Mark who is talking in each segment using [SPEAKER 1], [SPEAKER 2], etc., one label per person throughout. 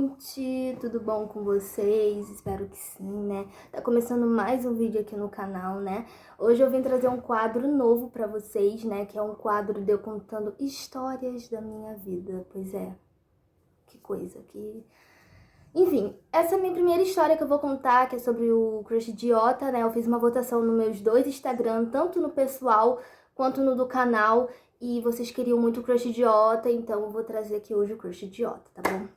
[SPEAKER 1] gente! Tudo bom com vocês? Espero que sim, né? Tá começando mais um vídeo aqui no canal, né? Hoje eu vim trazer um quadro novo pra vocês, né? Que é um quadro de eu contando histórias da minha vida. Pois é, que coisa, que... Enfim, essa é a minha primeira história que eu vou contar, que é sobre o crush idiota, né? Eu fiz uma votação nos meus dois Instagram, tanto no pessoal quanto no do canal, e vocês queriam muito o crush idiota, então eu vou trazer aqui hoje o crush idiota, tá bom?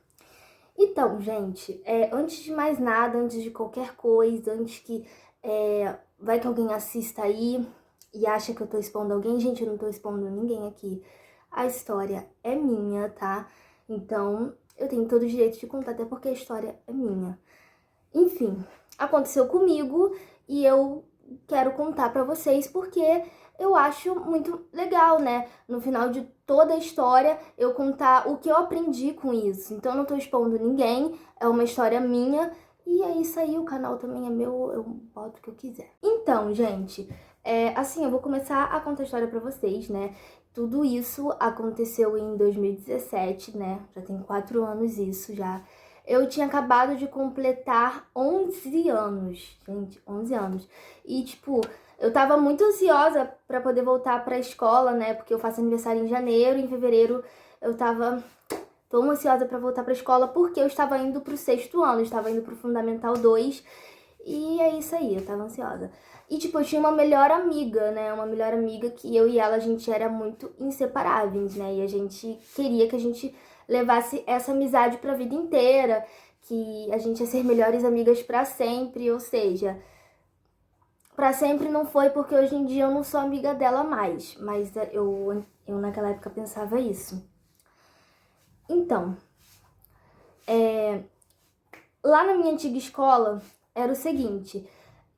[SPEAKER 1] Então, gente, antes de mais nada, antes de qualquer coisa, antes que vai que alguém assista aí e acha que eu tô expondo alguém, gente, eu não tô expondo ninguém aqui. A história é minha, tá? Então, eu tenho todo o direito de contar, até porque a história é minha. Enfim, aconteceu comigo e eu quero contar pra vocês porque eu acho muito legal, né? No final de toda a história, eu contar o que eu aprendi com isso. Então, eu não tô expondo ninguém, é uma história minha. E é isso aí, o canal também é meu, eu boto o que eu quiser. Então, gente, assim, eu vou começar a contar a história pra vocês, né? Tudo isso aconteceu em 2017, né? Já tem 4 anos isso já. Eu tinha acabado de completar 11 anos, gente, 11 anos. E, tipo, eu tava muito ansiosa pra poder voltar pra escola, né? Porque eu faço aniversário em janeiro, em fevereiro eu tava tão ansiosa pra voltar pra escola porque eu estava indo pro 6º ano, eu estava indo pro Fundamental 2. E é isso aí, eu tava ansiosa. E, tipo, eu tinha uma melhor amiga, né? Uma melhor amiga que eu e ela, a gente era muito inseparáveis, né? E a gente queria que a gente levasse essa amizade pra vida inteira, que a gente ia ser melhores amigas pra sempre, ou seja, pra sempre não foi porque hoje em dia eu não sou amiga dela mais, mas eu naquela época pensava isso. Então, lá na minha antiga escola era o seguinte,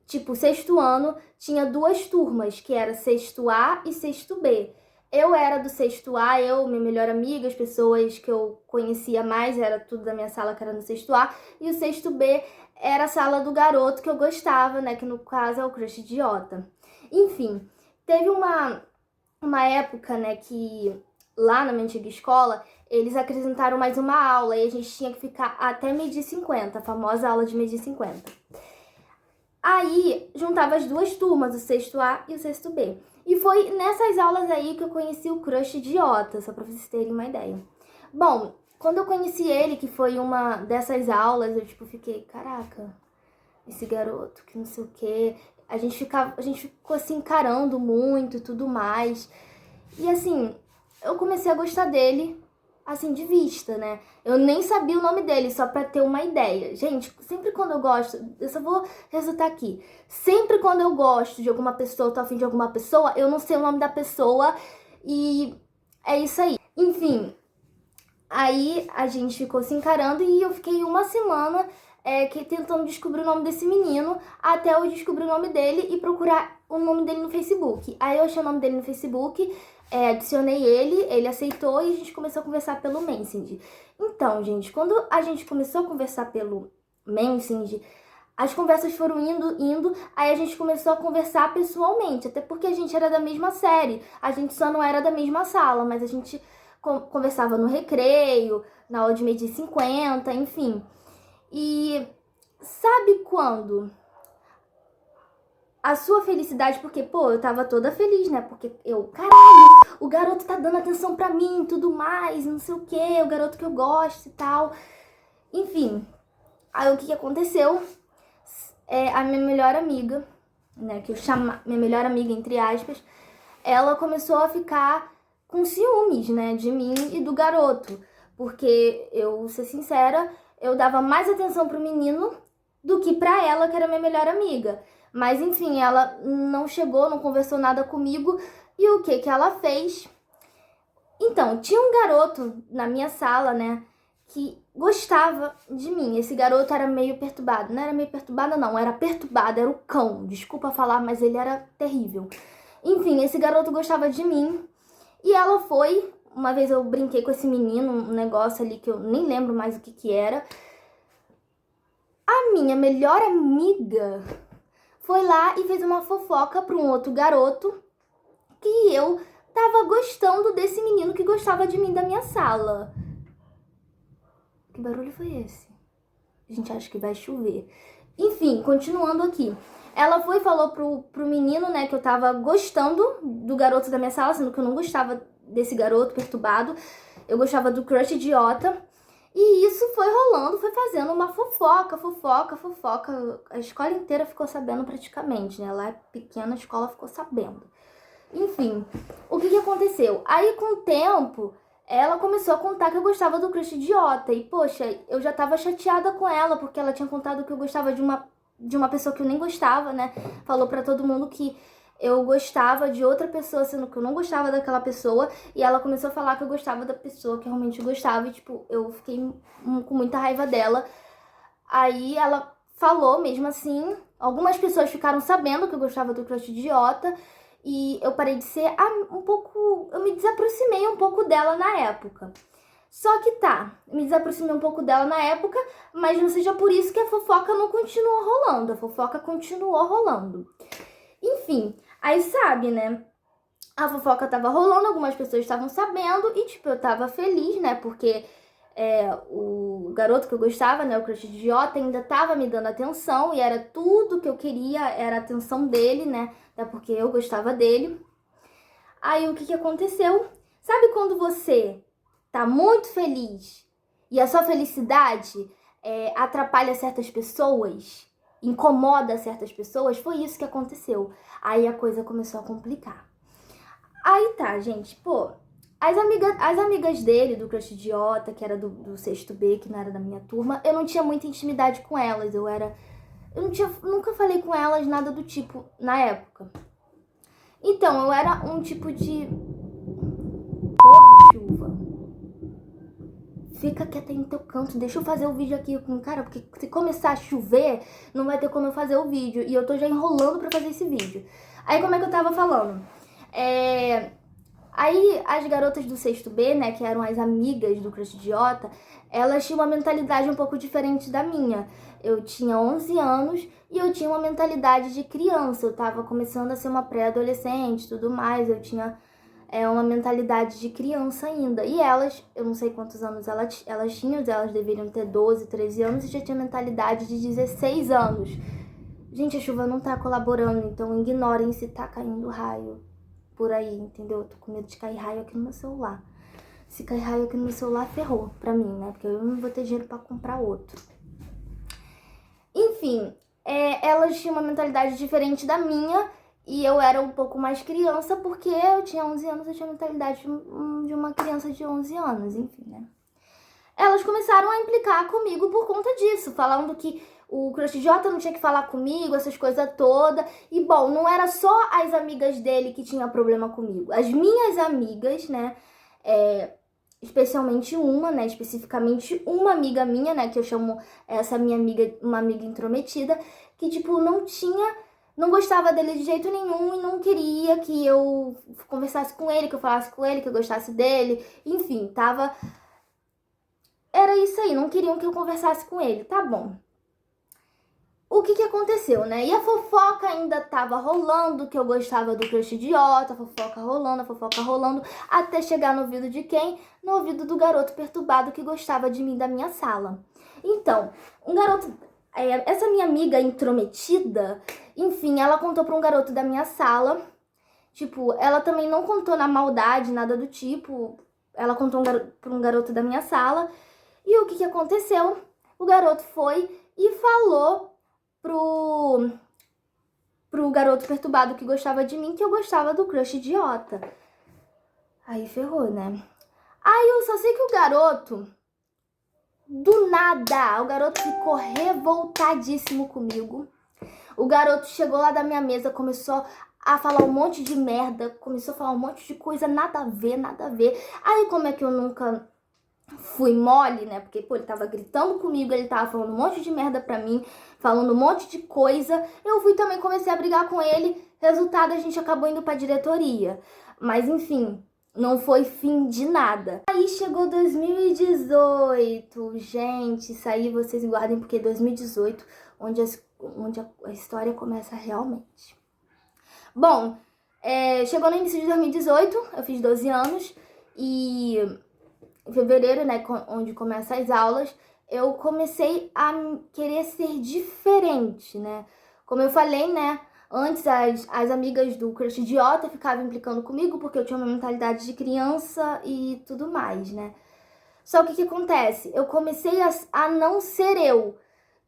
[SPEAKER 1] tipo, 6º ano tinha 2 turmas, que era 6º A e 6º B. Eu era do 6º A, eu, minha melhor amiga, as pessoas que eu conhecia mais, era tudo da minha sala que era no 6º A, e o 6º B era a sala do garoto que eu gostava, né, que no caso é o crush idiota. Enfim, teve uma época, né, que lá na minha antiga escola, eles acrescentaram mais uma aula e a gente tinha que ficar até meio-dia e 50, a famosa aula de meio-dia e 50. Aí, juntava as 2 turmas, o 6º A e o 6º B. E foi nessas aulas aí que eu conheci o crush idiota, só pra vocês terem uma ideia. Bom, quando eu conheci ele, que foi uma dessas aulas, eu tipo fiquei, caraca, esse garoto, que não sei o quê. A gente ficou assim encarando muito e tudo mais. E assim, eu comecei a gostar dele, assim, de vista, né? Eu nem sabia o nome dele, só pra ter uma ideia. Gente, sempre quando eu gosto, eu só vou ressaltar aqui. Sempre quando eu gosto de alguma pessoa, eu tô afim de alguma pessoa, eu não sei o nome da pessoa e é isso aí. Enfim, aí a gente ficou se encarando e eu fiquei uma semana tentando descobrir o nome desse menino, até eu descobrir o nome dele e procurar o nome dele no Facebook. Aí eu achei o nome dele no Facebook, adicionei ele aceitou e a gente começou a conversar pelo Messenger. Então, gente, quando a gente começou a conversar pelo Messenger, as conversas foram indo, aí a gente começou a conversar pessoalmente, até porque a gente era da mesma série, a gente só não era da mesma sala, mas a gente conversava no recreio, na aula de meio-dia e 50, enfim. E sabe quando a sua felicidade, porque, pô, eu tava toda feliz, né? Porque caralho, o garoto tá dando atenção pra mim e tudo mais, não sei o quê, o garoto que eu gosto e tal. Enfim, aí o que aconteceu? A minha melhor amiga, né, que eu chamo minha melhor amiga, entre aspas, ela começou a ficar com ciúmes, né, de mim e do garoto. Porque, eu, vou ser sincera, eu dava mais atenção pro menino do que pra ela, que era minha melhor amiga. Mas, enfim, ela não chegou, não conversou nada comigo. E o que ela fez? Então, tinha um garoto na minha sala, né, que gostava de mim. Esse garoto era meio perturbado. Não era meio perturbado, não. Era perturbado, era o cão. Desculpa falar, mas ele era terrível. Enfim, esse garoto gostava de mim. E ela foi... Uma vez eu brinquei com esse menino, um negócio ali que eu nem lembro mais o que era. A minha melhor amiga foi lá e fez uma fofoca para um outro garoto que eu tava gostando desse menino que gostava de mim da minha sala. Que barulho foi esse? A gente acha que vai chover. Enfim, continuando aqui. Ela foi e falou pro menino, né, que eu tava gostando do garoto da minha sala, sendo que eu não gostava desse garoto perturbado. Eu gostava do crush idiota. E isso foi rolando, foi fazendo uma fofoca. A escola inteira ficou sabendo praticamente, né? Lá é pequena, a escola ficou sabendo. Enfim, o que aconteceu? Aí, com o tempo, ela começou a contar que eu gostava do crush idiota. E, poxa, eu já tava chateada com ela, porque ela tinha contado que eu gostava de uma pessoa que eu nem gostava, né? Falou pra todo mundo que eu gostava de outra pessoa, sendo que eu não gostava daquela pessoa. E ela começou a falar que eu gostava da pessoa que eu realmente gostava. E, tipo, eu fiquei com muita raiva dela. Aí ela falou mesmo assim. Algumas pessoas ficaram sabendo que eu gostava do crush idiota. E eu parei de ser um pouco... Eu me desaproximei um pouco dela na época. Só que me desaproximei um pouco dela na época, mas não seja por isso que a fofoca não continuou rolando. A fofoca continuou rolando. Enfim, aí sabe, né? A fofoca tava rolando, algumas pessoas estavam sabendo e, tipo, eu tava feliz, né? Porque o garoto que eu gostava, né? O crush idiota, ainda tava me dando atenção e era tudo que eu queria, era a atenção dele, né? Até porque eu gostava dele. Aí, o que aconteceu? Sabe quando você tá muito feliz e a sua felicidade atrapalha certas pessoas, incomoda certas pessoas? Foi isso que aconteceu. Aí a coisa começou a complicar. Aí gente, pô, as amigas dele, do crush idiota, que era do sexto B, que não era da minha turma, eu não tinha muita intimidade com elas. Nunca falei com elas nada do tipo na época. Então, eu era um tipo de... Porra, chuva. Fica quieta aí no teu canto, deixa eu fazer o vídeo aqui com cara, porque se começar a chover, não vai ter como eu fazer o vídeo. E eu tô já enrolando pra fazer esse vídeo. Aí, como é que eu tava falando? Aí, as garotas do sexto B, né, que eram as amigas do crush idiota, elas tinham uma mentalidade um pouco diferente da minha. Eu tinha 11 anos e eu tinha uma mentalidade de criança. Eu tava começando a ser uma pré-adolescente e tudo mais. Eu tinha uma mentalidade de criança ainda. E elas, eu não sei quantos anos elas tinham, elas deveriam ter 12, 13 anos e já tinha mentalidade de 16 anos. Gente, a chuva não tá colaborando, então ignorem se tá caindo raio por aí, entendeu? Eu tô com medo de cair raio aqui no meu celular. Se cair raio aqui no meu celular, ferrou pra mim, né? Porque eu não vou ter dinheiro pra comprar outro. Enfim, elas tinham uma mentalidade diferente da minha e eu era um pouco mais criança porque eu tinha 11 anos, eu tinha a mentalidade de uma criança de 11 anos, enfim, né? Elas começaram a implicar comigo por conta disso, falando que o crush idiota não tinha que falar comigo, essas coisas todas. E, bom, não era só as amigas dele que tinham problema comigo. As minhas amigas, né, especialmente uma, né, especificamente uma amiga minha, né, que eu chamo essa minha amiga, uma amiga intrometida, que, tipo, não gostava dele de jeito nenhum e não queria que eu conversasse com ele, que eu falasse com ele, que eu gostasse dele. Enfim, era isso aí, não queriam que eu conversasse com ele, tá bom. O que aconteceu, né? E a fofoca ainda tava rolando, que eu gostava do crush idiota, a fofoca rolando, até chegar no ouvido de quem? No ouvido do garoto perturbado que gostava de mim da minha sala. Então, essa minha amiga intrometida, enfim, ela contou pra um garoto da minha sala. Tipo, ela também não contou na maldade, nada do tipo. Ela contou pra um garoto da minha sala. E o que aconteceu? O garoto foi e falou pro garoto perturbado que gostava de mim que eu gostava do crush idiota. Aí ferrou, né? Aí eu só sei que o garoto, do nada, o garoto ficou revoltadíssimo comigo. O garoto chegou lá da minha mesa, começou a falar um monte de merda, começou a falar um monte de coisa, nada a ver, nada a ver. Aí como é que eu nunca fui mole, né? Porque, pô, ele tava gritando comigo, ele tava falando um monte de merda pra mim, falando um monte de coisa. Eu fui também, comecei a brigar com ele. Resultado, a gente acabou indo pra diretoria. Mas, enfim, não foi fim de nada. Aí chegou 2018. Gente, isso aí vocês guardem, porque 2018, onde a história começa realmente. Bom, chegou no início de 2018, eu fiz 12 anos e em fevereiro, né, onde começam as aulas, eu comecei a querer ser diferente, né? Como eu falei, né, antes as amigas do crush idiota ficavam implicando comigo porque eu tinha uma mentalidade de criança e tudo mais, né? Só que o que acontece? Eu comecei a não ser eu.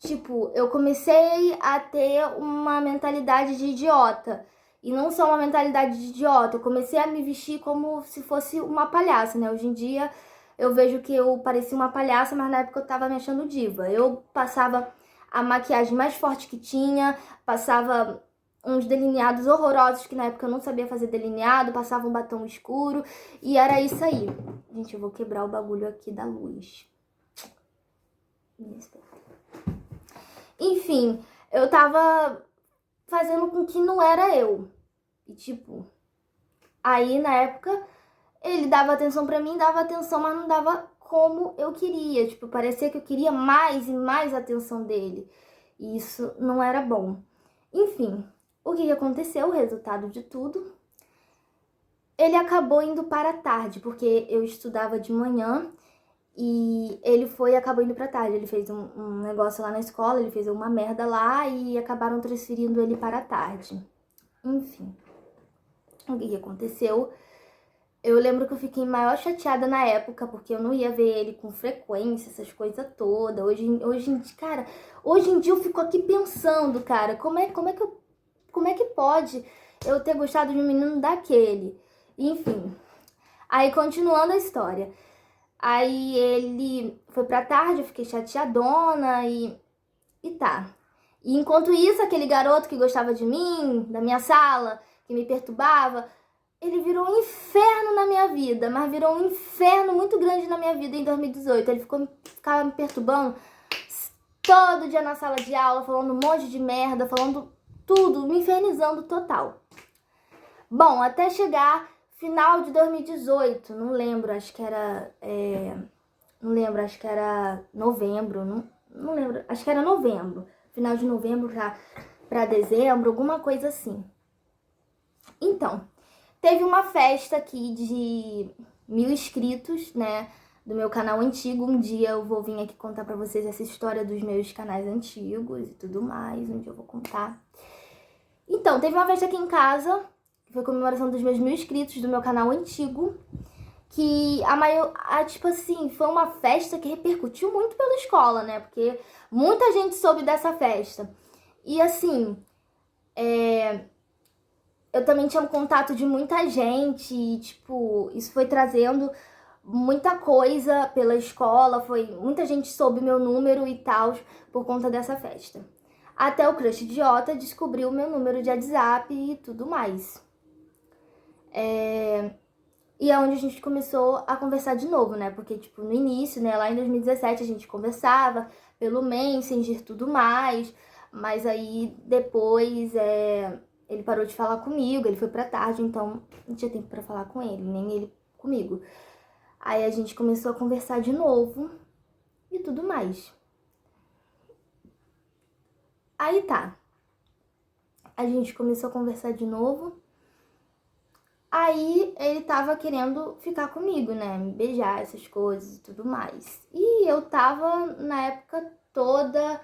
[SPEAKER 1] Tipo, eu comecei a ter uma mentalidade de idiota. E não só uma mentalidade de idiota, eu comecei a me vestir como se fosse uma palhaça, né? Hoje em dia eu vejo que eu parecia uma palhaça, mas na época eu tava me achando diva. Eu passava a maquiagem mais forte que tinha, passava uns delineados horrorosos, que na época eu não sabia fazer delineado, passava um batom escuro, e era isso aí. Gente, eu vou quebrar o bagulho aqui da luz. Enfim, eu tava fazendo com que não era eu. E tipo, aí na época ele dava atenção pra mim, dava atenção, mas não dava como eu queria. Tipo, parecia que eu queria mais e mais atenção dele. E isso não era bom. Enfim, o que aconteceu? O resultado de tudo, ele acabou indo para a tarde, porque eu estudava de manhã e ele acabou indo pra tarde. Ele fez um negócio lá na escola, ele fez uma merda lá e acabaram transferindo ele para a tarde. Enfim, o que aconteceu? Eu lembro que eu fiquei maior chateada na época, porque eu não ia ver ele com frequência, essas coisas todas. Hoje em dia, cara, hoje em dia eu fico aqui pensando, cara, como é que pode eu ter gostado de um menino daquele? Enfim, aí continuando a história. Aí ele foi pra tarde, eu fiquei chateadona e tá. E enquanto isso, aquele garoto que gostava de mim, da minha sala, que me perturbava, ele virou um inferno na minha vida, mas virou um inferno muito grande na minha vida em 2018. Ele ficava me perturbando todo dia na sala de aula, falando um monte de merda, falando tudo, me infernizando total. Bom, até chegar final de 2018, não lembro, acho que era... não lembro, acho que era novembro, não lembro, acho que era novembro. Final de novembro pra dezembro, alguma coisa assim. Então, teve uma festa aqui de 1000 inscritos, né, do meu canal antigo. Um dia eu vou vir aqui contar pra vocês essa história dos meus canais antigos e tudo mais, um dia eu vou contar. Então, teve uma festa aqui em casa, que foi a comemoração dos meus 1000 inscritos do meu canal antigo, que tipo assim, foi uma festa que repercutiu muito pela escola, né, porque muita gente soube dessa festa. E assim, eu também tinha um contato de muita gente e, tipo, isso foi trazendo muita coisa pela escola, muita gente soube meu número e tal por conta dessa festa. Até o crush idiota descobriu meu número de WhatsApp e tudo mais. E é onde a gente começou a conversar de novo, né? Porque, tipo, no início, né, lá em 2017 a gente conversava pelo Messenger e tudo mais, mas aí depois ele parou de falar comigo, ele foi pra tarde, então não tinha tempo pra falar com ele, nem ele comigo. Aí a gente começou a conversar de novo e tudo mais. Aí tá. A gente começou a conversar de novo. Aí ele tava querendo ficar comigo, né? Me beijar, essas coisas e tudo mais. E eu tava, na época toda,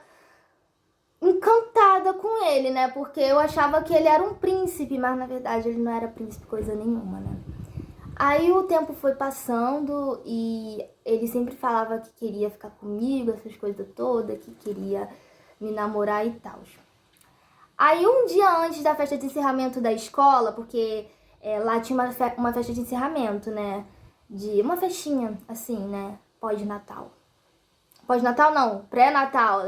[SPEAKER 1] encantada com ele, né? Porque eu achava que ele era um príncipe, mas na verdade ele não era príncipe coisa nenhuma, né? Aí o tempo foi passando e ele sempre falava que queria ficar comigo, essas coisas todas, que queria me namorar e tal. Aí um dia antes da festa de encerramento da escola, porque lá tinha uma festa de encerramento, né? De uma festinha, assim, né? Pós-natal. Pós-natal não, pré-natal.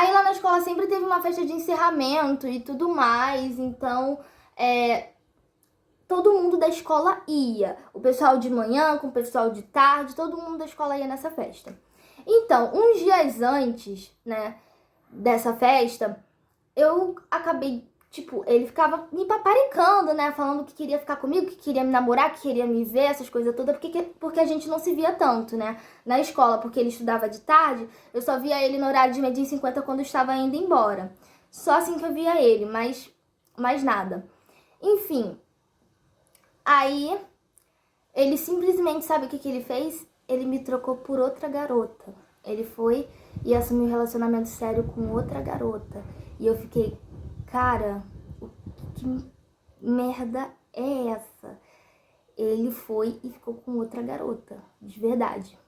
[SPEAKER 1] Aí lá na escola sempre teve uma festa de encerramento e tudo mais, então todo mundo da escola ia. O pessoal de manhã com o pessoal de tarde, todo mundo da escola ia nessa festa. Então, uns dias antes, né, dessa festa, eu acabei, tipo, ele ficava me paparicando, né, falando que queria ficar comigo, que queria me namorar, que queria me ver, essas coisas todas, porque a gente não se via tanto, né, na escola, porque ele estudava de tarde, eu só via ele no horário de 12h50 quando eu estava indo embora. Só assim que eu via ele, mas mais nada. Enfim, aí ele simplesmente, sabe o que ele fez? ele me trocou por outra garota. Ele foi e assumiu um relacionamento sério com outra garota. E eu fiquei, cara, que merda é essa? Ele foi e ficou com outra garota, de verdade.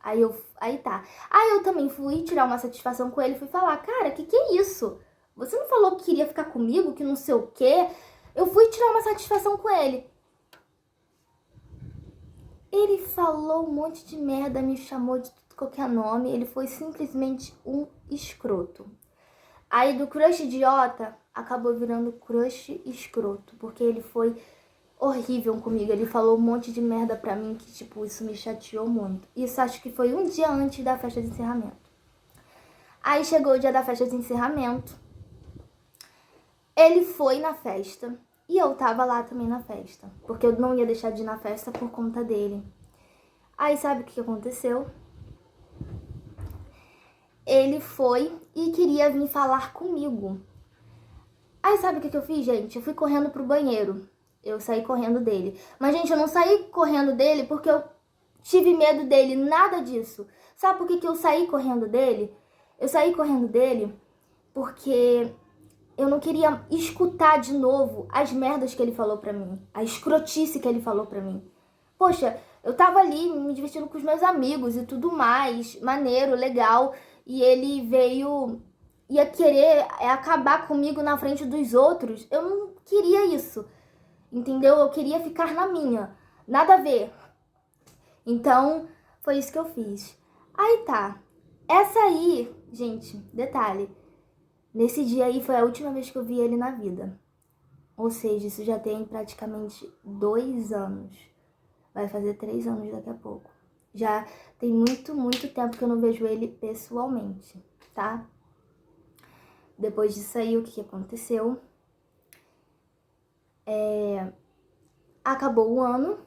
[SPEAKER 1] Aí tá. Aí eu também fui tirar uma satisfação com ele, fui falar, cara, que é isso? Você não falou que queria ficar comigo, que não sei o quê? Eu fui tirar uma satisfação com ele. Ele falou um monte de merda, me chamou de qualquer nome, ele foi simplesmente um escroto. Aí do crush idiota, acabou virando crush escroto, porque ele foi horrível comigo, ele falou um monte de merda pra mim que, tipo, isso me chateou muito. Isso acho que foi um dia antes da festa de encerramento. Aí chegou o dia da festa de encerramento, ele foi na festa e eu tava lá também na festa, porque eu não ia deixar de ir na festa por conta dele. Aí sabe o que aconteceu? Ele foi e queria vir falar comigo. Aí sabe o que eu fiz, gente? Eu fui correndo pro banheiro. Eu saí correndo dele. Mas, gente, eu não saí correndo dele porque eu tive medo dele, nada disso. Sabe por que eu saí correndo dele? Eu saí correndo dele porque eu não queria escutar de novo as merdas que ele falou pra mim. A escrotice que ele falou pra mim. Poxa, eu tava ali me divertindo com os meus amigos e tudo mais. Maneiro, legal. E ele ia querer acabar comigo na frente dos outros. Eu não queria isso. Entendeu? Eu queria ficar na minha. Nada a ver. Então, foi isso que eu fiz. Aí tá. Essa aí, gente, detalhe. Nesse dia aí foi a última vez que eu vi ele na vida. Ou seja, isso já tem praticamente 2 anos. Vai fazer 3 anos daqui a pouco. Já tem muito tempo que eu não vejo ele pessoalmente, tá? Depois disso aí, o que aconteceu? Acabou o ano,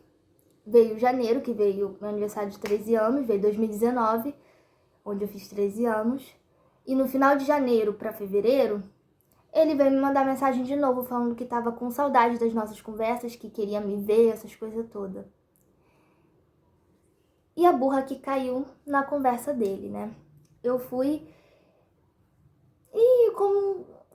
[SPEAKER 1] veio janeiro, que veio meu aniversário de 13 anos, veio 2019, onde eu fiz 13 anos. E no final de janeiro para fevereiro, ele veio me mandar mensagem de novo, falando que tava com saudade das nossas conversas, que queria me ver, essas coisas todas. E a burra que caiu na conversa dele, né? Eu fui e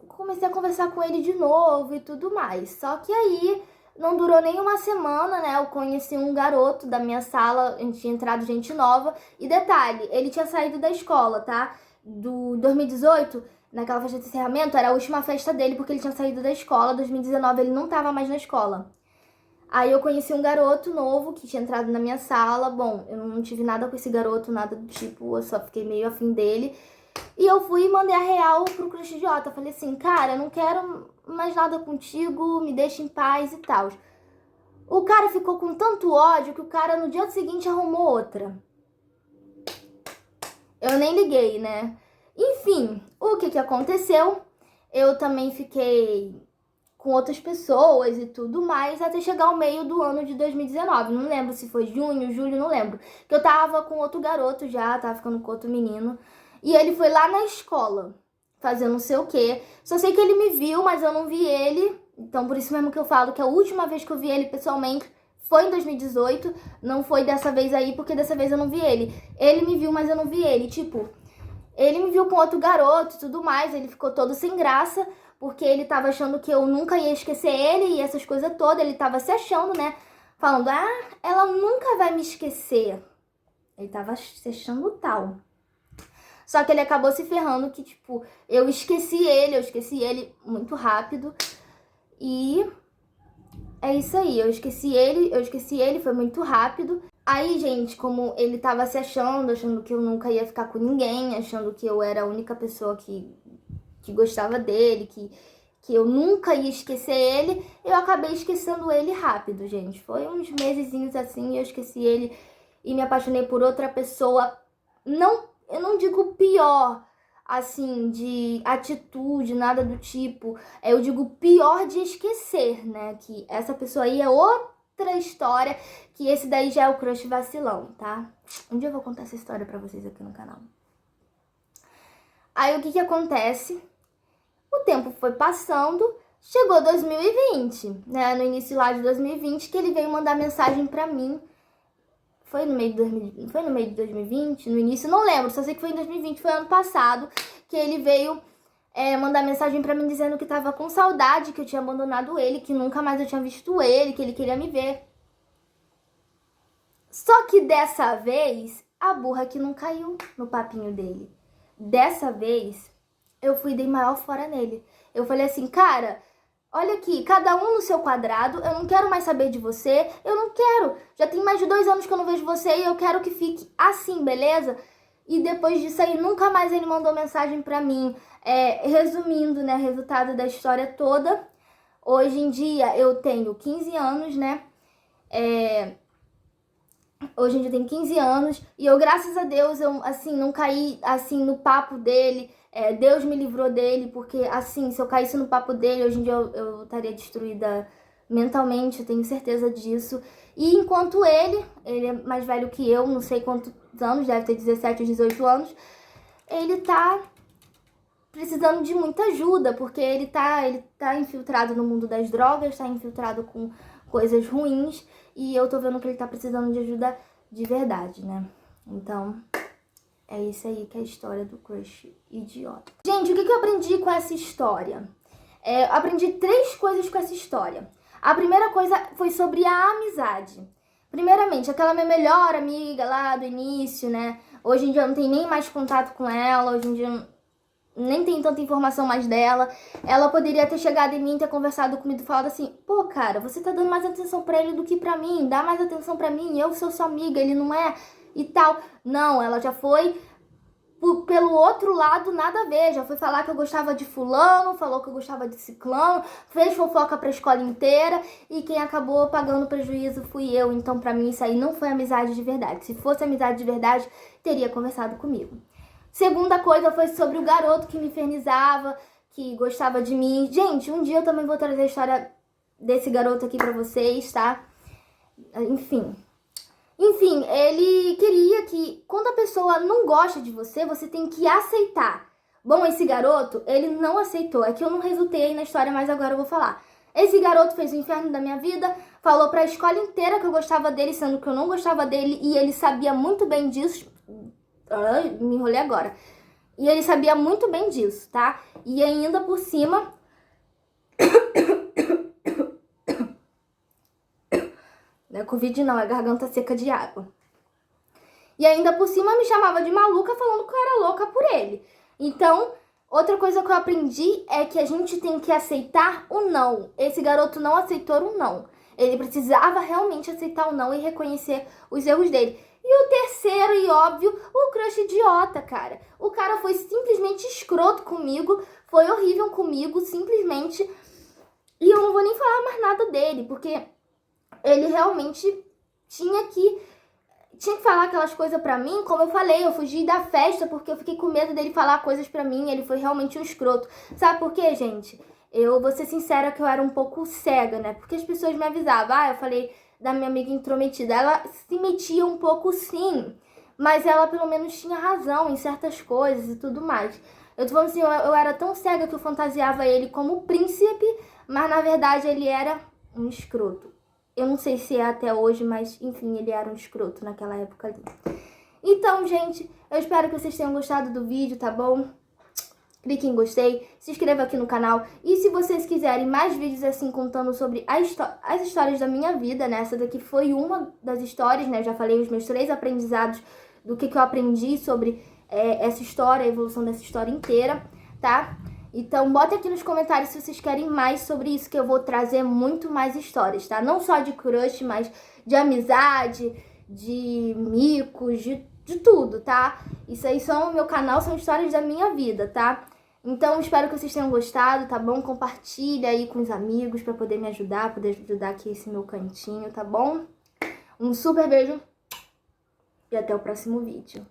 [SPEAKER 1] comecei a conversar com ele de novo e tudo mais. Só que aí não durou nem uma semana, né? Eu conheci um garoto da minha sala, a gente tinha entrado gente nova. E detalhe, ele tinha saído da escola, tá? Do 2018, naquela festa de encerramento, era a última festa dele porque ele tinha saído da escola. 2019 ele não tava mais na escola. Aí eu conheci um garoto novo que tinha entrado na minha sala. Bom, eu não tive nada com esse garoto, nada do tipo, eu só fiquei meio afim dele. E eu fui e mandei a real pro crush idiota. Falei assim, cara, eu não quero mais nada contigo, me deixa em paz e tal. O cara ficou com tanto ódio que o cara no dia seguinte arrumou outra. Eu nem liguei, né? Enfim, o que aconteceu? Eu também fiquei com outras pessoas e tudo mais, até chegar ao meio do ano de 2019. Não lembro se foi junho, julho, não lembro. Que eu tava com outro garoto já, tava ficando com outro menino. E ele foi lá na escola, fazendo não sei o quê. Só sei que ele me viu, mas eu não vi ele. Então, por isso mesmo que eu falo que a última vez que eu vi ele pessoalmente foi em 2018. Não foi dessa vez aí, porque dessa vez eu não vi ele. Ele me viu, mas eu não vi ele. Tipo, ele me viu com outro garoto e tudo mais. Ele ficou todo sem graça, porque ele tava achando que eu nunca ia esquecer ele e essas coisas todas. Ele tava se achando, né? Falando, ela nunca vai me esquecer. Ele tava se achando tal. Só que ele acabou se ferrando que, tipo, eu esqueci ele muito rápido. E é isso aí, eu esqueci ele, foi muito rápido. Aí, gente, como ele tava se achando que eu nunca ia ficar com ninguém, achando que eu era a única pessoa que gostava dele, que eu nunca ia esquecer ele, eu acabei esquecendo ele rápido, gente. Foi uns mesezinhos assim, eu esqueci ele e me apaixonei por outra pessoa. Eu não digo pior, assim, de atitude, nada do tipo. Eu digo pior de esquecer, né? Que essa pessoa aí é outra história, que esse daí já é o crush vacilão, tá? Um dia eu vou contar essa história pra vocês aqui no canal. Aí o que acontece? O tempo foi passando, chegou 2020, né? No início lá de 2020, que ele veio mandar mensagem pra mim, Foi no meio de 2020, no início, não lembro, só sei que foi em 2020, foi ano passado, que ele veio mandar mensagem pra mim dizendo que tava com saudade, que eu tinha abandonado ele, que nunca mais eu tinha visto ele, que ele queria me ver. Só que dessa vez, a burra que não caiu no papinho dele. Dessa vez, eu fui dei maior fora nele. Eu falei assim, cara, olha aqui, cada um no seu quadrado, eu não quero mais saber de você, eu não quero. Já tem mais de 2 anos que eu não vejo você e eu quero que fique assim, beleza? E depois disso aí, nunca mais ele mandou mensagem pra mim. Resumindo, né, resultado da história toda. Hoje em dia eu tenho 15 anos, né? Hoje em dia eu tenho 15 anos e eu, graças a Deus, eu, assim, não caí, assim, no papo dele. Deus me livrou dele, porque, assim, se eu caísse no papo dele, hoje em dia eu estaria destruída mentalmente, eu tenho certeza disso. E enquanto ele é mais velho que eu, não sei quantos anos, deve ter 17 ou 18 anos, ele tá precisando de muita ajuda, porque ele tá infiltrado no mundo das drogas, tá infiltrado com coisas ruins, e eu tô vendo que ele tá precisando de ajuda de verdade, né? Então, é isso aí que é a história do crush idiota. Gente, o que eu aprendi com essa história? Eu aprendi 3 coisas com essa história. A primeira coisa foi sobre a amizade. Primeiramente, aquela minha melhor amiga lá do início, né? Hoje em dia eu não tenho nem mais contato com ela, hoje em dia nem tem tanta informação mais dela. Ela poderia ter chegado em mim, ter conversado comigo e falado assim, pô, cara, você tá dando mais atenção pra ele do que pra mim, dá mais atenção pra mim, eu sou sua amiga, ele não é, e tal. Não, ela já foi pelo outro lado, nada a ver, já foi falar que eu gostava de fulano, falou que eu gostava de ciclano, fez fofoca pra escola inteira, e quem acabou pagando prejuízo fui eu. Então pra mim isso aí não foi amizade de verdade. Se fosse amizade de verdade, teria conversado comigo. Segunda coisa foi sobre o garoto que me infernizava, que gostava de mim. Gente, um dia eu também vou trazer a história desse garoto aqui pra vocês, tá? Enfim, ele queria que quando a pessoa não gosta de você, você tem que aceitar. Bom, esse garoto, ele não aceitou. É que eu não resultei aí na história, mas agora eu vou falar. Esse garoto fez o inferno da minha vida, falou pra escola inteira que eu gostava dele, sendo que eu não gostava dele, e ele sabia muito bem disso. Me enrolei agora. E ele sabia muito bem disso, tá? E ainda por cima... Não é Covid não, é garganta seca de água. E ainda por cima me chamava de maluca, falando que eu era louca por ele. Então, outra coisa que eu aprendi é que a gente tem que aceitar o não. Esse garoto não aceitou o não. Ele precisava realmente aceitar o não e reconhecer os erros dele. E o terceiro e óbvio, o crush idiota, cara. O cara foi simplesmente escroto comigo, foi horrível comigo, simplesmente. E eu não vou nem falar mais nada dele, porque ele realmente tinha que falar aquelas coisas pra mim. Como eu falei, eu fugi da festa porque eu fiquei com medo dele falar coisas pra mim. Ele foi realmente um escroto. Sabe por quê, gente? Eu vou ser sincera que eu era um pouco cega, né? Porque as pessoas me avisavam. Eu falei da minha amiga intrometida. Ela se metia um pouco sim, mas ela pelo menos tinha razão em certas coisas e tudo mais. Eu tô falando assim, eu era tão cega que eu fantasiava ele como príncipe, mas na verdade ele era um escroto. Eu não sei se é até hoje, mas enfim, ele era um escroto naquela época ali. Então, gente, eu espero que vocês tenham gostado do vídeo, tá bom? Clique em gostei, se inscreva aqui no canal. E se vocês quiserem mais vídeos assim, contando sobre as histórias da minha vida, né? Essa daqui foi uma das histórias, né? Eu já falei os meus 3 aprendizados do que eu aprendi sobre essa história, a evolução dessa história inteira, tá? Então, bota aqui nos comentários se vocês querem mais sobre isso, que eu vou trazer muito mais histórias, tá? Não só de crush, mas de amizade, de micos, de tudo, tá? Isso aí são o meu canal, são histórias da minha vida, tá? Então, espero que vocês tenham gostado, tá bom? Compartilha aí com os amigos pra poder me ajudar, poder ajudar aqui esse meu cantinho, tá bom? Um super beijo e até o próximo vídeo.